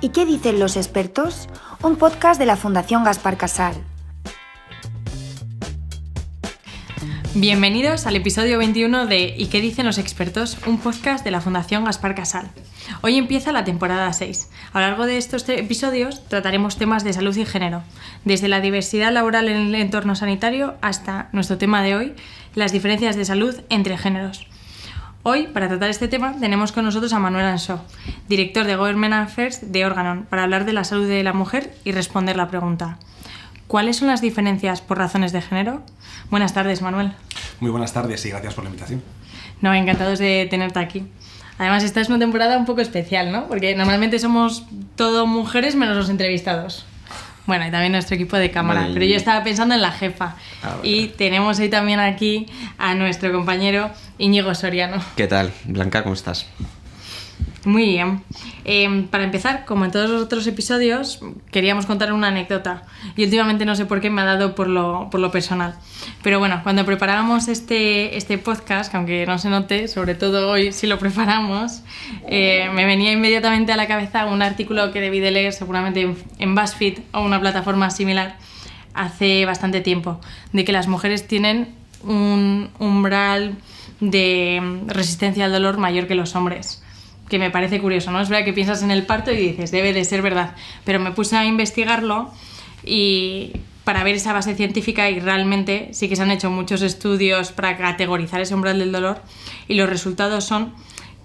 ¿Y qué dicen los expertos? Un podcast de la Fundación Gaspar Casal. Bienvenidos al episodio 21 de ¿Y qué dicen los expertos? Un podcast de la Fundación Gaspar Casal. Hoy empieza la temporada 6. A lo largo de estos episodios trataremos temas de salud y género, desde la diversidad laboral en el entorno sanitario hasta nuestro tema de hoy, las diferencias de salud entre géneros. Hoy, para tratar este tema, tenemos con nosotros a Manuel Ansó, director de Government Affairs de Organon, para hablar de la salud de la mujer y responder la pregunta: ¿cuáles son las diferencias por razones de género? Buenas tardes, Manuel. Muy buenas tardes y gracias por la invitación. No, encantados de tenerte aquí. Además, esta es una temporada un poco especial, ¿no? Porque normalmente somos todo mujeres menos los entrevistados. Bueno, y también nuestro equipo de cámara. Pero yo estaba pensando en la jefa. Y tenemos hoy también aquí a nuestro compañero Íñigo Soriano. ¿Qué tal, Blanca? ¿Cómo estás? Muy bien. Para empezar, como en todos los otros episodios, queríamos contar una anécdota. Y últimamente no sé por qué me ha dado por lo personal. Pero bueno, cuando preparábamos este podcast, que aunque no se note, sobre todo hoy si lo preparamos, me venía inmediatamente a la cabeza un artículo que debí de leer seguramente en BuzzFeed o una plataforma similar hace bastante tiempo, de que las mujeres tienen un umbral de resistencia al dolor mayor que los hombres. Que me parece curioso, ¿no? Es verdad que piensas en el parto y dices, debe de ser verdad. Pero me puse a investigarlo y para ver esa base científica, y realmente sí que se han hecho muchos estudios para categorizar ese umbral del dolor, y los resultados son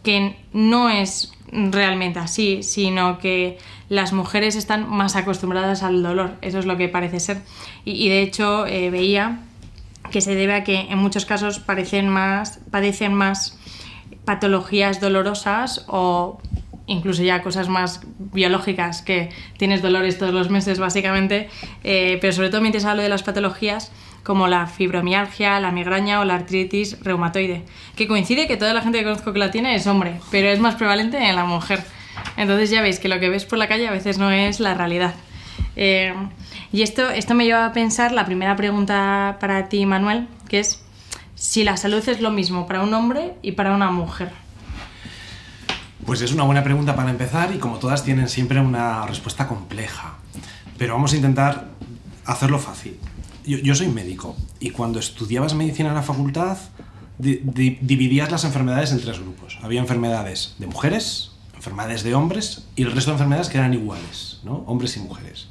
que no es realmente así, sino que las mujeres están más acostumbradas al dolor. Eso es lo que parece ser. Y de hecho veía que se debe a que en muchos casos padecen más patologías dolorosas o incluso ya cosas más biológicas, que tienes dolores todos los meses básicamente, pero sobre todo me interesa lo de las patologías como la fibromialgia, la migraña o la artritis reumatoide, que coincide que toda la gente que conozco que la tiene es hombre, pero es más prevalente en la mujer. Entonces ya veis que lo que ves por la calle a veces no es la realidad. Y esto me lleva a pensar la primera pregunta para ti, Manuel, que es si la salud es lo mismo para un hombre y para una mujer. Pues es una buena pregunta para empezar y como todas tienen siempre una respuesta compleja. Pero vamos a intentar hacerlo fácil. Yo soy médico y cuando estudiabas medicina en la facultad dividías las enfermedades en tres grupos. Había enfermedades de mujeres, enfermedades de hombres y el resto de enfermedades que eran iguales, ¿no? Hombres y mujeres.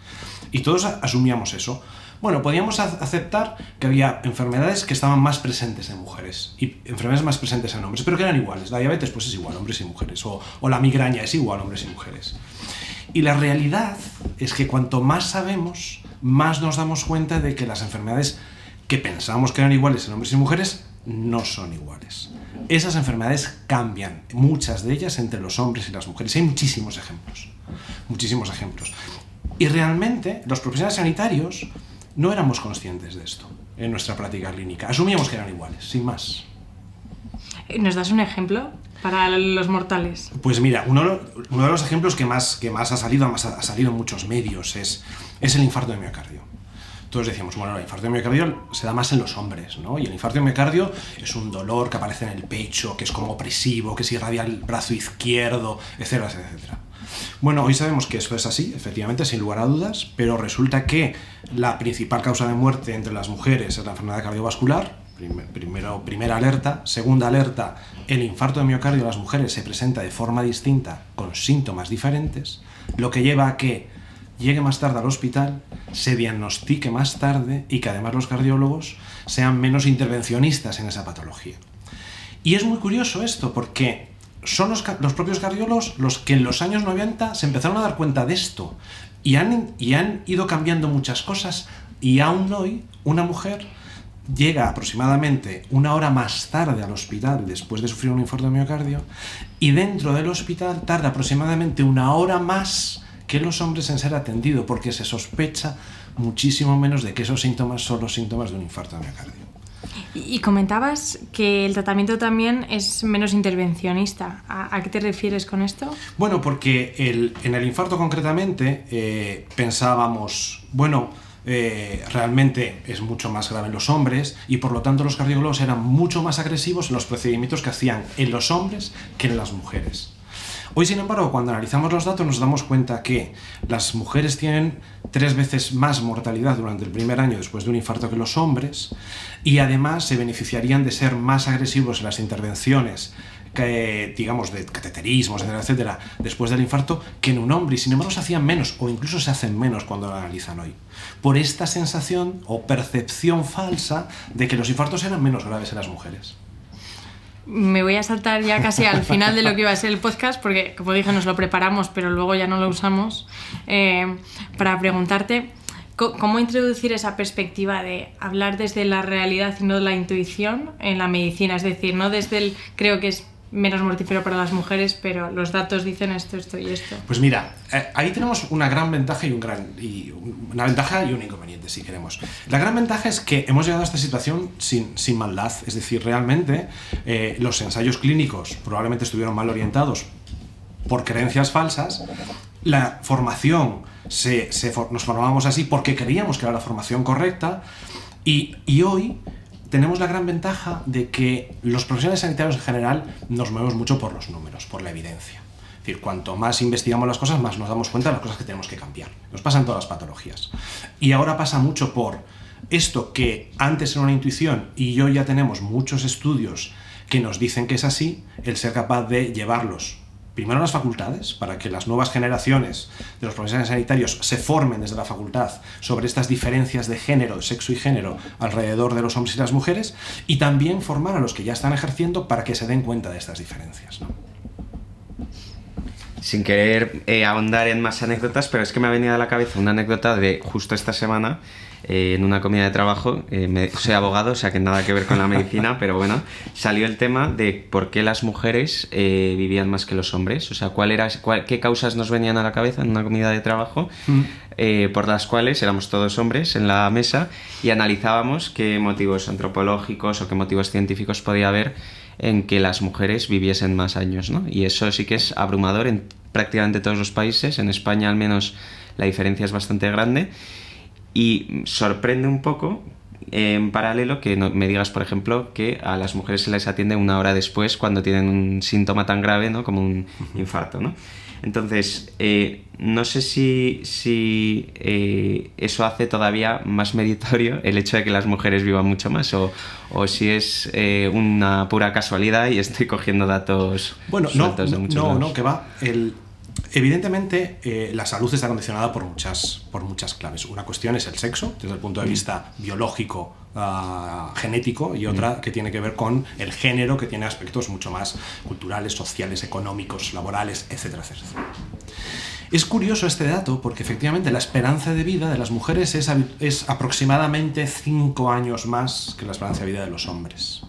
Y todos asumíamos eso. Bueno, podíamos aceptar que había enfermedades que estaban más presentes en mujeres y enfermedades más presentes en hombres, pero que eran iguales. La diabetes pues es igual, hombres y mujeres, o la migraña es igual, hombres y mujeres. Y la realidad es que cuanto más sabemos, más nos damos cuenta de que las enfermedades que pensábamos que eran iguales en hombres y mujeres no son iguales. Esas enfermedades cambian, muchas de ellas entre los hombres y las mujeres. Hay muchísimos ejemplos. Y realmente los profesionales sanitarios no éramos conscientes de esto en nuestra práctica clínica. Asumíamos que eran iguales, sin más. ¿Nos das un ejemplo para los mortales? Pues mira, uno de los ejemplos que más ha salido en muchos medios es el infarto de miocardio. Todos decíamos, bueno, el infarto de miocardio se da más en los hombres, ¿no? Y el infarto de miocardio es un dolor que aparece en el pecho, que es como opresivo, que se irradia el brazo izquierdo, etcétera, etcétera. Bueno, hoy sabemos que eso es así, efectivamente, sin lugar a dudas, pero resulta que la principal causa de muerte entre las mujeres es la enfermedad cardiovascular. Primera alerta. Segunda alerta, el infarto de miocardio en las mujeres se presenta de forma distinta, con síntomas diferentes, lo que lleva a que llegue más tarde al hospital, se diagnostique más tarde y que además los cardiólogos sean menos intervencionistas en esa patología. Y es muy curioso esto porque son los propios cardiólogos los que en los años 90 se empezaron a dar cuenta de esto y han ido cambiando muchas cosas, y aún hoy una mujer llega aproximadamente una hora más tarde al hospital después de sufrir un infarto de miocardio, y dentro del hospital tarda aproximadamente una hora más que los hombres en ser atendido, porque se sospecha muchísimo menos de que esos síntomas son los síntomas de un infarto de miocardio. Y comentabas que el tratamiento también es menos intervencionista. ¿A qué te refieres con esto? Bueno, porque en el infarto concretamente pensábamos, bueno, realmente es mucho más grave en los hombres y por lo tanto los cardiólogos eran mucho más agresivos en los procedimientos que hacían en los hombres que en las mujeres. Hoy, sin embargo, cuando analizamos los datos nos damos cuenta que las mujeres tienen 3 veces más mortalidad durante el primer año después de un infarto que los hombres, y además se beneficiarían de ser más agresivos en las intervenciones, digamos, de cateterismos, etcétera, etcétera, después del infarto, que en un hombre, y sin embargo se hacían menos, o incluso se hacen menos cuando lo analizan hoy, por esta sensación o percepción falsa de que los infartos eran menos graves en las mujeres. Me voy a saltar ya casi al final de lo que iba a ser el podcast, porque, como dije, nos lo preparamos, pero luego ya no lo usamos, para preguntarte cómo introducir esa perspectiva de hablar desde la realidad y no de la intuición en la medicina. Es decir, no desde el creo que es menos mortífero para las mujeres, pero los datos dicen esto, esto y esto. Pues mira, ahí tenemos una gran ventaja una ventaja y un inconveniente, si queremos. La gran ventaja es que hemos llegado a esta situación sin maldad, es decir, realmente los ensayos clínicos probablemente estuvieron mal orientados por creencias falsas. La formación, nos formábamos así porque creíamos que era la formación correcta, y hoy tenemos la gran ventaja de que los profesionales sanitarios en general nos movemos mucho por los números, por la evidencia. Es decir, cuanto más investigamos las cosas, más nos damos cuenta de las cosas que tenemos que cambiar. Nos pasa en todas las patologías. Y ahora pasa mucho por esto que antes era una intuición y hoy ya tenemos muchos estudios que nos dicen que es así, el ser capaz de llevarlos primero a las facultades, para que las nuevas generaciones de los profesionales sanitarios se formen desde la facultad sobre estas diferencias de género, de sexo y género alrededor de los hombres y las mujeres, y también formar a los que ya están ejerciendo para que se den cuenta de estas diferencias, ¿no? Sin querer ahondar en más anécdotas, pero es que me ha venido a la cabeza una anécdota de justo esta semana, en una comida de trabajo. Soy abogado, o sea que nada que ver con la medicina, pero bueno, salió el tema de por qué las mujeres vivían más que los hombres. O sea, qué causas nos venían a la cabeza en una comida de trabajo, por las cuales éramos todos hombres en la mesa y analizábamos qué motivos antropológicos o qué motivos científicos podía haber en que las mujeres viviesen más años, ¿no? Y eso sí que es abrumador en prácticamente todos los países. En España al menos la diferencia es bastante grande, y sorprende un poco en paralelo que me digas, por ejemplo, que a las mujeres se les atiende 1 hora después cuando tienen un síntoma tan grave, ¿no?, como un infarto, ¿no? Entonces, no sé si eso hace todavía más meritorio el hecho de que las mujeres vivan mucho más, o si es una pura casualidad y estoy cogiendo datos sueltos de muchos lados. No, que va. Evidentemente, la salud está condicionada por muchas claves. Una cuestión es el sexo, desde el punto de vista biológico, genético, y otra que tiene que ver con el género, que tiene aspectos mucho más culturales, sociales, económicos, laborales, etcétera, etcétera. Es curioso este dato porque efectivamente la esperanza de vida de las mujeres es aproximadamente 5 años más que la esperanza de vida de los hombres,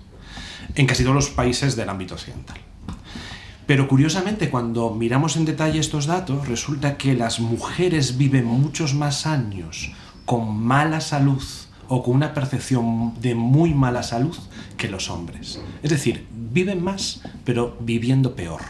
en casi todos los países del ámbito occidental. Pero curiosamente, cuando miramos en detalle estos datos, resulta que las mujeres viven muchos más años con mala salud o con una percepción de muy mala salud que los hombres. Es decir, viven más, pero viviendo peor.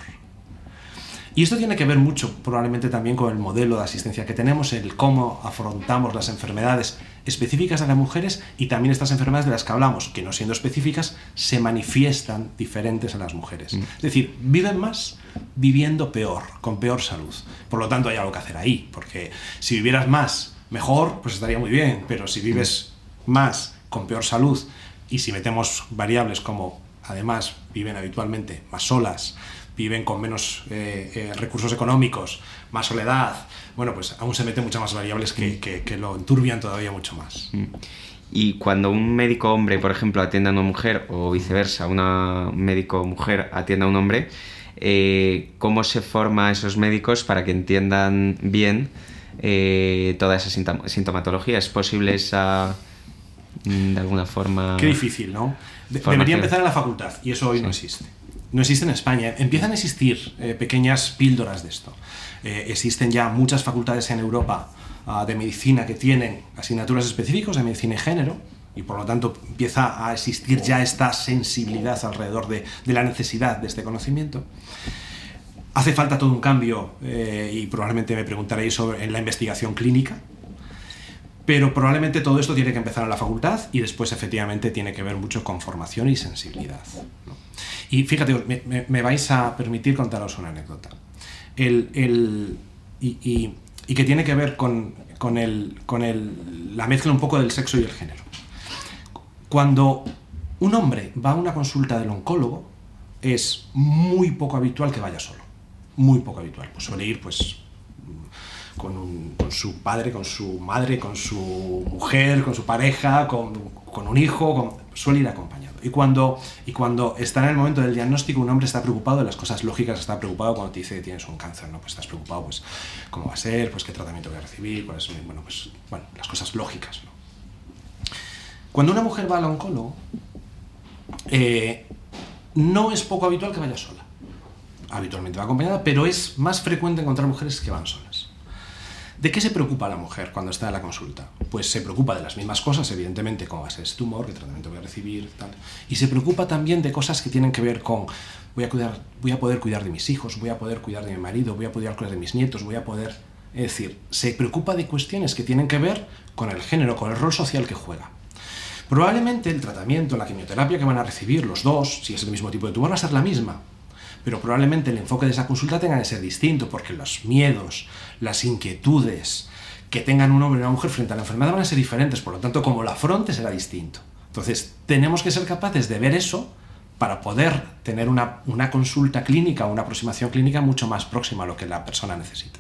Y esto tiene que ver mucho, probablemente también, con el modelo de asistencia que tenemos, el cómo afrontamos las enfermedades específicas de las mujeres y también estas enfermedades de las que hablamos, que no siendo específicas, se manifiestan diferentes en las mujeres. Es decir, viven más viviendo peor, con peor salud. Por lo tanto, hay algo que hacer ahí, porque si vivieras más, mejor, pues estaría muy bien, pero si vives más con peor salud, y si metemos variables como, además, viven habitualmente más solas, viven con menos recursos económicos, más soledad, bueno, pues aún se meten muchas más variables que lo enturbian todavía mucho más. Y cuando un médico hombre, por ejemplo, atiende a una mujer, o viceversa, una médico mujer atiende a un hombre, ¿cómo se forma a esos médicos para que entiendan bien toda esa sintomatología? ¿Es posible esa, de alguna forma? Qué difícil, ¿no? Debería empezar en la facultad, y eso hoy no existe. No existe en España. Empiezan a existir pequeñas píldoras de esto. Existen ya muchas facultades en Europa de medicina que tienen asignaturas específicas de medicina y género, y por lo tanto empieza a existir ya esta sensibilidad alrededor de la necesidad de este conocimiento. Hace falta todo un cambio, y probablemente me preguntaréis en la investigación clínica, pero probablemente todo esto tiene que empezar en la facultad y después efectivamente tiene que ver mucho con formación y sensibilidad, ¿no? Y fíjate, me vais a permitir contaros una anécdota. y que tiene que ver con la mezcla un poco del sexo y el género. Cuando un hombre va a una consulta del oncólogo, es muy poco habitual que vaya solo. Muy poco habitual. Pues suele ir pues, con su padre, con su madre, con su mujer, con su pareja, con un hijo, suele ir acompañado. Y cuando está en el momento del diagnóstico, un hombre está preocupado de las cosas lógicas, está preocupado cuando te dice que tienes un cáncer, ¿no? Pues estás preocupado, pues, cómo va a ser, pues qué tratamiento voy a recibir, las cosas lógicas, ¿no? Cuando una mujer va al oncólogo, no es poco habitual que vaya sola. Habitualmente va acompañada, pero es más frecuente encontrar mujeres que van solas. ¿De qué se preocupa la mujer cuando está en la consulta? Pues se preocupa de las mismas cosas, evidentemente, cómo va a ser ese tumor, qué tratamiento voy a recibir, tal. Y se preocupa también de cosas que tienen que ver con voy a poder cuidar de mis hijos, voy a poder cuidar de mi marido, voy a poder cuidar de mis nietos, Es decir, se preocupa de cuestiones que tienen que ver con el género, con el rol social que juega. Probablemente el tratamiento, la quimioterapia que van a recibir los dos, si es el mismo tipo de tumor, va a ser la misma. Pero probablemente el enfoque de esa consulta tenga que ser distinto, porque los miedos, las inquietudes que tengan un hombre y una mujer frente a la enfermedad van a ser diferentes, por lo tanto, como lo afronte será distinto. Entonces, tenemos que ser capaces de ver eso para poder tener una consulta clínica, una aproximación clínica mucho más próxima a lo que la persona necesita.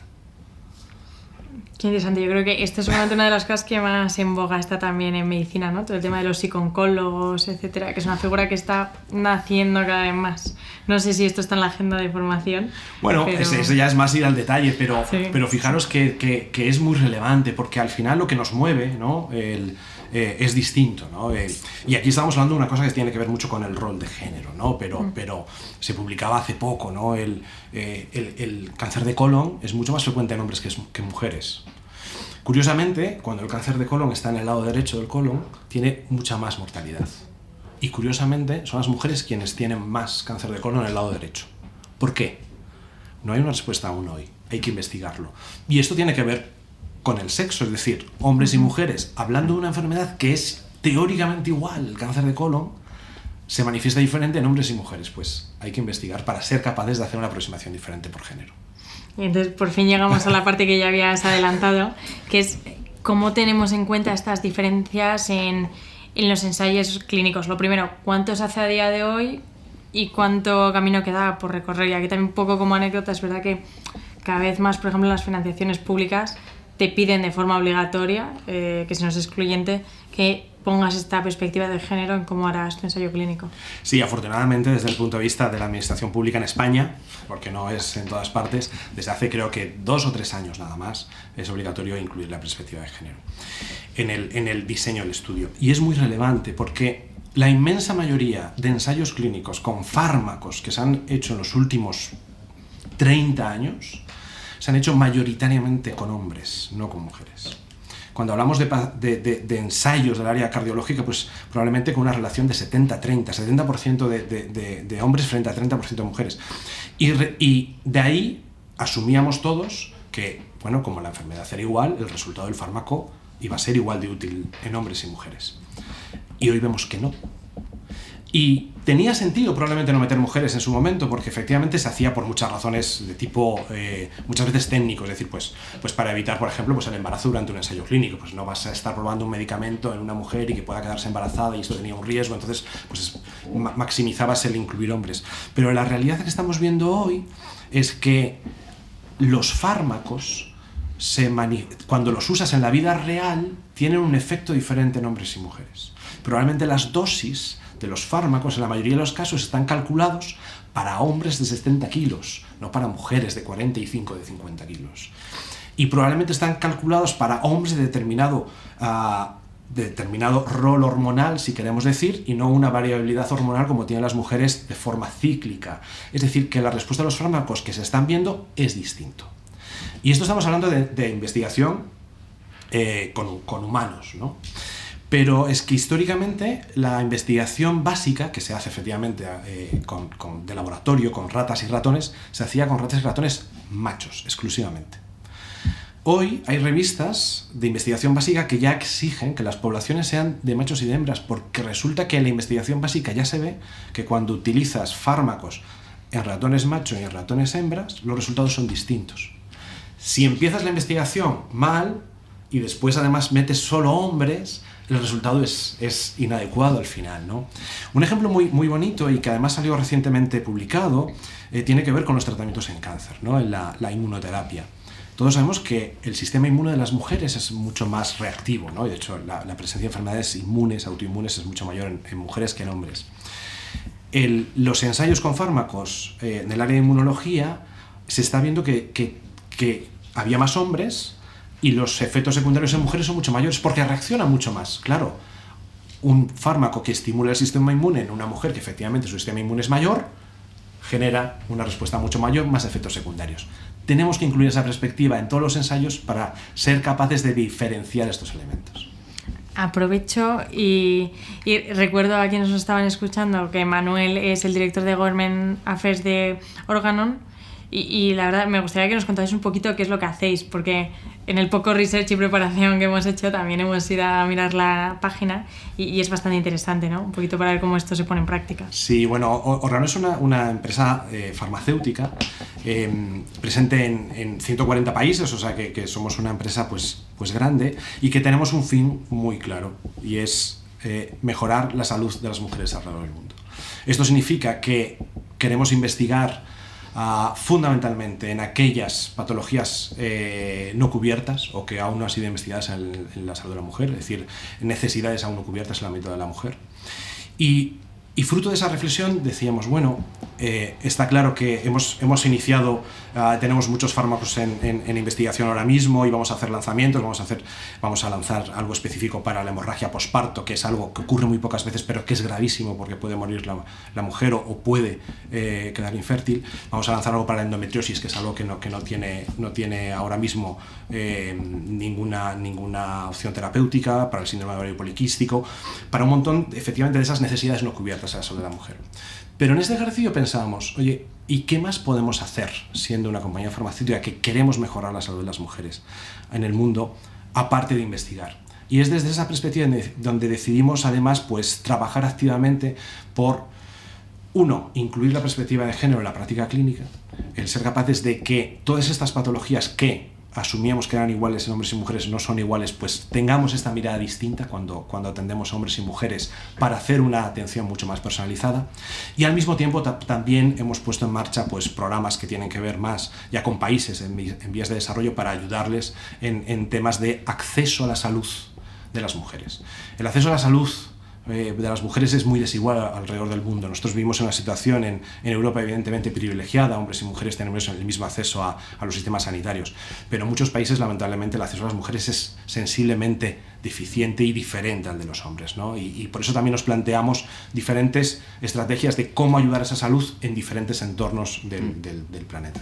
Qué interesante, yo creo que esta es una de las cosas que más en boga está también en medicina, ¿no? Todo el tema de los psicooncólogos, etcétera, que es una figura que está naciendo cada vez más. No sé si esto está en la agenda de formación. Bueno, pero... ese ya es más ir al detalle, pero, sí. Pero fijaros que es muy relevante, porque al final lo que nos mueve, ¿no? Es distinto, ¿no? Y aquí estamos hablando de una cosa que tiene que ver mucho con el rol de género, ¿no? Pero se publicaba hace poco, ¿no? El cáncer de colon es mucho más frecuente en hombres que en mujeres. Curiosamente, cuando el cáncer de colon está en el lado derecho del colon, tiene mucha más mortalidad. Y curiosamente, son las mujeres quienes tienen más cáncer de colon en el lado derecho. ¿Por qué? No hay una respuesta aún hoy, hay que investigarlo. Y esto tiene que ver con el sexo, es decir, hombres y mujeres, hablando de una enfermedad que es teóricamente igual, el cáncer de colon, se manifiesta diferente en hombres y mujeres. Pues hay que investigar para ser capaces de hacer una aproximación diferente por género. Y entonces por fin llegamos a la parte que ya habías adelantado, que es cómo tenemos en cuenta estas diferencias en los ensayos clínicos. Lo primero, ¿cuánto se hace a día de hoy y cuánto camino queda por recorrer? Y aquí también un poco como anécdota, es verdad que cada vez más, por ejemplo, las financiaciones públicas te piden de forma obligatoria, que si no es excluyente, que pongas esta perspectiva de género en cómo harás tu ensayo clínico. Sí, afortunadamente, desde el punto de vista de la administración pública en España, porque no es en todas partes, desde hace creo que 2 o 3 años nada más, es obligatorio incluir la perspectiva de género en el diseño del estudio. Y es muy relevante porque la inmensa mayoría de ensayos clínicos con fármacos que se han hecho en los últimos 30 años se han hecho mayoritariamente con hombres, no con mujeres. Cuando hablamos de ensayos del área cardiológica, pues probablemente con una relación de 70-30, 70% de hombres frente a 30% de mujeres. Y de ahí asumíamos todos que, bueno, como la enfermedad era igual, el resultado del fármaco iba a ser igual de útil en hombres y mujeres. Y hoy vemos que no. Y tenía sentido probablemente no meter mujeres en su momento, porque efectivamente se hacía por muchas razones de tipo, muchas veces técnico, es decir, pues para evitar, por ejemplo, pues el embarazo durante un ensayo clínico, pues no vas a estar probando un medicamento en una mujer y que pueda quedarse embarazada y esto tenía un riesgo, entonces pues maximizabas el incluir hombres. Pero la realidad que estamos viendo hoy es que los fármacos, cuando los usas en la vida real, tienen un efecto diferente en hombres y mujeres. Probablemente las dosis de los fármacos en la mayoría de los casos están calculados para hombres de 70 kilos, no para mujeres de 45 o de 50 kilos. Y probablemente están calculados para hombres de determinado rol hormonal, si queremos decir, y no una variabilidad hormonal como tienen las mujeres de forma cíclica. Es decir, que la respuesta a los fármacos que se están viendo es distinto. Y esto estamos hablando de investigación con humanos, ¿no? Pero es que históricamente la investigación básica, que se hace efectivamente de laboratorio, con ratas y ratones, se hacía con ratas y ratones machos, exclusivamente. Hoy hay revistas de investigación básica que ya exigen que las poblaciones sean de machos y de hembras, porque resulta que en la investigación básica ya se ve que cuando utilizas fármacos en ratones macho y en ratones hembras, los resultados son distintos. Si empiezas la investigación mal y después además metes solo hombres, el resultado es inadecuado al final, ¿no? Un ejemplo muy, muy bonito y que además salió recientemente publicado tiene que ver con los tratamientos en cáncer, ¿no? En la inmunoterapia. Todos sabemos que el sistema inmune de las mujeres es mucho más reactivo, ¿no? Y de hecho la presencia de enfermedades inmunes, autoinmunes, es mucho mayor en mujeres que en hombres. Los ensayos con fármacos en el área de inmunología se está viendo que había más hombres y los efectos secundarios en mujeres son mucho mayores porque reaccionan mucho más. Claro, un fármaco que estimula el sistema inmune en una mujer que efectivamente su sistema inmune es mayor, genera una respuesta mucho mayor, más efectos secundarios. Tenemos que incluir esa perspectiva en todos los ensayos para ser capaces de diferenciar estos elementos. Aprovecho y recuerdo a quienes nos estaban escuchando que Manuel es el director de Government Affairs de Organon y la verdad me gustaría que nos contáis un poquito qué es lo que hacéis, porque en el poco research y preparación que hemos hecho también hemos ido a mirar la página y es bastante interesante, ¿no? Un poquito para ver cómo esto se pone en práctica. Sí, bueno, Organon es una empresa farmacéutica presente en 140 países, o sea que somos una empresa pues grande y que tenemos un fin muy claro y es mejorar la salud de las mujeres alrededor del mundo. Esto significa que queremos investigar fundamentalmente en aquellas patologías no cubiertas o que aún no han sido investigadas en la salud de la mujer, es decir, necesidades aún no cubiertas en el ámbito de la mujer. Y fruto de esa reflexión decíamos, bueno, está claro que hemos iniciado, tenemos muchos fármacos en investigación ahora mismo y vamos a hacer lanzamientos, vamos a lanzar algo específico para la hemorragia posparto, que es algo que ocurre muy pocas veces, pero que es gravísimo porque puede morir la mujer o puede quedar infértil. Vamos a lanzar algo para la endometriosis, que es algo que no tiene ahora mismo ninguna opción terapéutica, para el síndrome de ovario poliquístico, para un montón, efectivamente, de esas necesidades no cubiertas a la salud de la mujer. Pero en este ejercicio pensábamos, oye, ¿y qué más podemos hacer siendo una compañía farmacéutica que queremos mejorar la salud de las mujeres en el mundo, aparte de investigar? Y es desde esa perspectiva donde decidimos además pues trabajar activamente por, uno, incluir la perspectiva de género en la práctica clínica, el ser capaces de que todas estas patologías que asumíamos que eran iguales en hombres y mujeres no son iguales, pues tengamos esta mirada distinta cuando atendemos a hombres y mujeres para hacer una atención mucho más personalizada. Y al mismo tiempo también hemos puesto en marcha pues programas que tienen que ver más ya con países en vías de desarrollo para ayudarles en temas de acceso a la salud de las mujeres. El acceso a la salud de las mujeres es muy desigual alrededor del mundo. Nosotros vivimos en una situación en Europa evidentemente privilegiada, hombres y mujeres tenemos el mismo acceso a los sistemas sanitarios, pero en muchos países lamentablemente el acceso a las mujeres es sensiblemente deficiente y diferente al de los hombres, ¿no? Y por eso también nos planteamos diferentes estrategias de cómo ayudar a esa salud en diferentes entornos del planeta.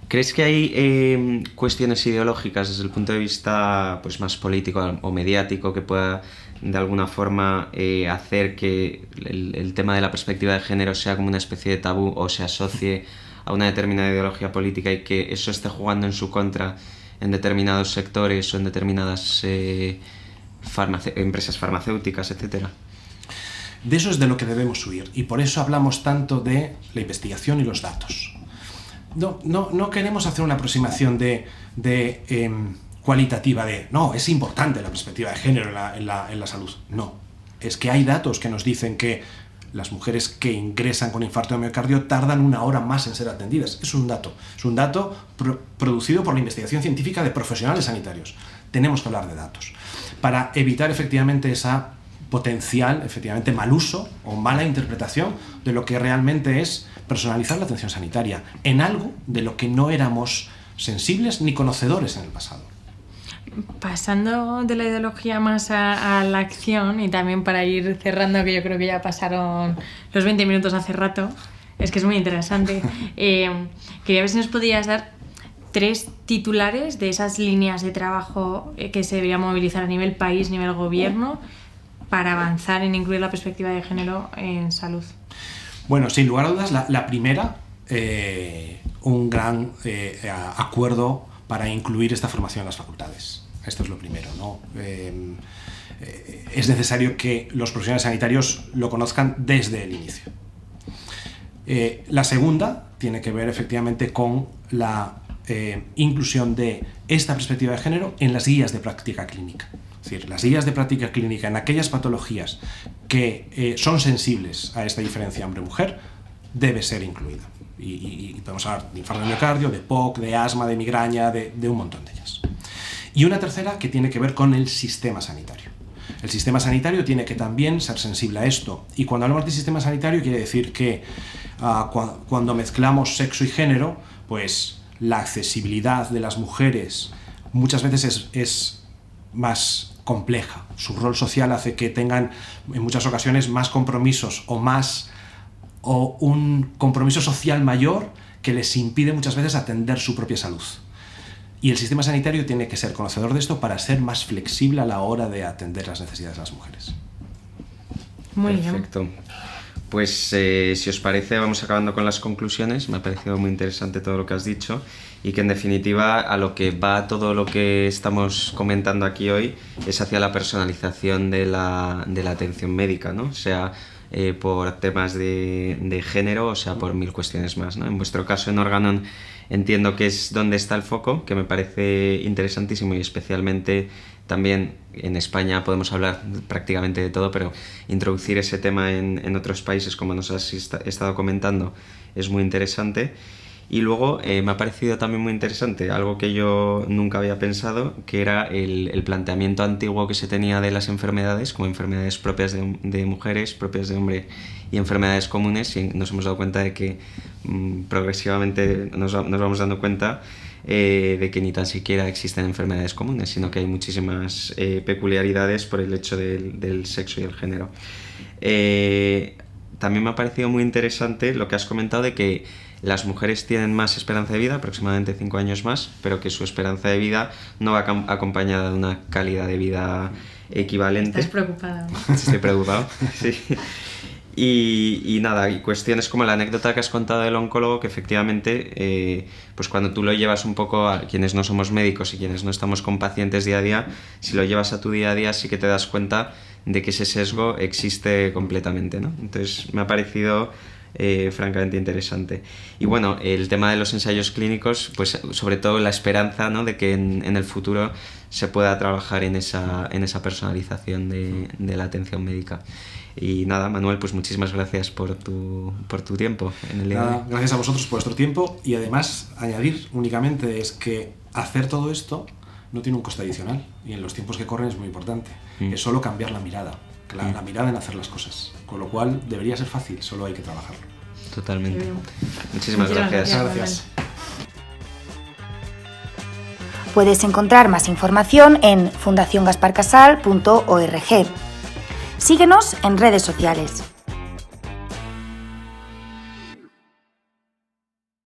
¿Crees que hay cuestiones ideológicas desde el punto de vista pues, más político o mediático que pueda de alguna forma hacer que el tema de la perspectiva de género sea como una especie de tabú o se asocie a una determinada ideología política y que eso esté jugando en su contra en determinados sectores o en determinadas empresas farmacéuticas, etcétera? De eso es de lo que debemos huir y por eso hablamos tanto de la investigación y los datos. No queremos hacer una aproximación cualitativa no, es importante la perspectiva de género en la salud. No, es que hay datos que nos dicen que las mujeres que ingresan con infarto de miocardio tardan 1 hora más en ser atendidas. Es un dato producido por la investigación científica de profesionales sanitarios. Tenemos que hablar de datos para evitar efectivamente esa potencial, efectivamente, mal uso o mala interpretación de lo que realmente es personalizar la atención sanitaria en algo de lo que no éramos sensibles ni conocedores en el pasado. Pasando de la ideología más a la acción y también para ir cerrando, que yo creo que ya pasaron los 20 minutos hace rato, es que es muy interesante, quería ver si nos podías dar 3 titulares de esas líneas de trabajo que se debería movilizar a nivel país, nivel gobierno, para avanzar en incluir la perspectiva de género en salud. Bueno, sin lugar a dudas, la primera, un gran acuerdo para incluir esta formación en las facultades. Esto es lo primero, ¿no? Es necesario que los profesionales sanitarios lo conozcan desde el inicio. La segunda tiene que ver efectivamente con la inclusión de esta perspectiva de género en las guías de práctica clínica. Es decir, las guías de práctica clínica en aquellas patologías que son sensibles a esta diferencia hombre-mujer debe ser incluida. Y podemos hablar de infarto de miocardio, de POC, de asma, de migraña, de un montón de ellas. Y una tercera que tiene que ver con el sistema sanitario. El sistema sanitario tiene que también ser sensible a esto. Y cuando hablamos de sistema sanitario quiere decir que cuando mezclamos sexo y género, pues la accesibilidad de las mujeres muchas veces es más compleja. Su rol social hace que tengan en muchas ocasiones más compromisos o un compromiso social mayor que les impide muchas veces atender su propia salud. Y el sistema sanitario tiene que ser conocedor de esto para ser más flexible a la hora de atender las necesidades de las mujeres. Muy Perfecto. Pues si os parece, vamos acabando con las conclusiones. Me ha parecido muy interesante todo lo que has dicho y que en definitiva a lo que va todo lo que estamos comentando aquí hoy es hacia la personalización de la atención médica, ¿no? O sea, por temas de género, o sea, por mil cuestiones más, ¿no? En vuestro caso, en Organon, entiendo que es donde está el foco, que me parece interesantísimo y especialmente también en España podemos hablar prácticamente de todo, pero introducir ese tema en otros países, como nos has estado comentando, es muy interesante. Y luego me ha parecido también muy interesante, algo que yo nunca había pensado, que era el planteamiento antiguo que se tenía de las enfermedades, como enfermedades propias de mujeres, propias de hombre y enfermedades comunes, y nos hemos dado cuenta de que progresivamente nos vamos dando cuenta de que ni tan siquiera existen enfermedades comunes, sino que hay muchísimas peculiaridades por el hecho del sexo y el género. También me ha parecido muy interesante lo que has comentado de que las mujeres tienen más esperanza de vida, aproximadamente 5 años más, pero que su esperanza de vida no va acompañada de una calidad de vida equivalente. Estás preocupada, ¿no? Estoy preocupado, sí. Y nada, y cuestiones como la anécdota que has contado del oncólogo, que efectivamente, pues cuando tú lo llevas un poco a quienes no somos médicos y quienes no estamos con pacientes día a día, si lo llevas a tu día a día sí que te das cuenta de que ese sesgo existe completamente, ¿no? Entonces me ha parecido francamente interesante. Y bueno, el tema de los ensayos clínicos, pues sobre todo la esperanza, ¿no?, de que en el futuro se pueda trabajar en esa personalización de la atención médica. Y nada, Manuel, pues muchísimas gracias por tu tiempo en el día de hoy. Gracias a vosotros por vuestro tiempo y además añadir únicamente es que hacer todo esto no tiene un coste adicional y en los tiempos que corren es muy importante. Es solo cambiar la mirada. La mirada en hacer las cosas, con lo cual debería ser fácil, solo hay que trabajarlo. Totalmente. Muchísimas gracias. Gracias. Puedes encontrar más información en fundaciongasparcasal.org. Síguenos en redes sociales.